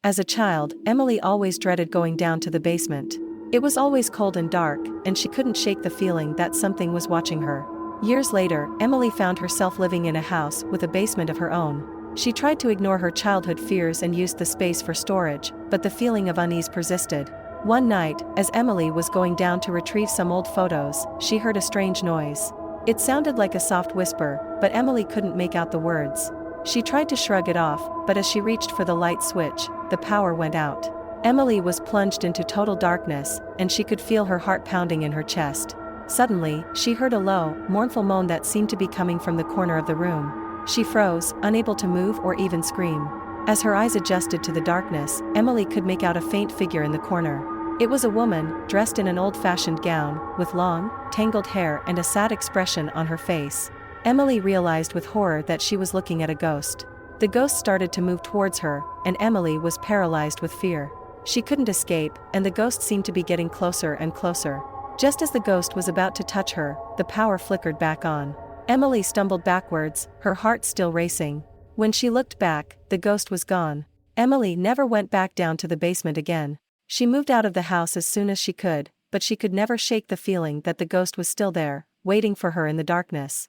As a child, Emily always dreaded going down to the basement. It was always cold and dark, and she couldn't shake the feeling that something was watching her. Years later, Emily found herself living in a house with a basement of her own. She tried to ignore her childhood fears and used the space for storage, but the feeling of unease persisted. One night, as Emily was going down to retrieve some old photos, she heard a strange noise. It sounded like a soft whisper, but Emily couldn't make out the words. She tried to shrug it off, but as she reached for the light switch, the power went out. Emily was plunged into total darkness, and she could feel her heart pounding in her chest. Suddenly, she heard a low, mournful moan that seemed to be coming from the corner of the room. She froze, unable to move or even scream. As her eyes adjusted to the darkness, Emily could make out a faint figure in the corner. It was a woman, dressed in an old-fashioned gown, with long, tangled hair and a sad expression on her face. Emily realized with horror that she was looking at a ghost. The ghost started to move towards her, and Emily was paralyzed with fear. She couldn't escape, and the ghost seemed to be getting closer and closer. Just as the ghost was about to touch her, the power flickered back on. Emily stumbled backwards, her heart still racing. When she looked back, the ghost was gone. Emily never went back down to the basement again. She moved out of the house as soon as she could, but she could never shake the feeling that the ghost was still there, waiting for her in the darkness.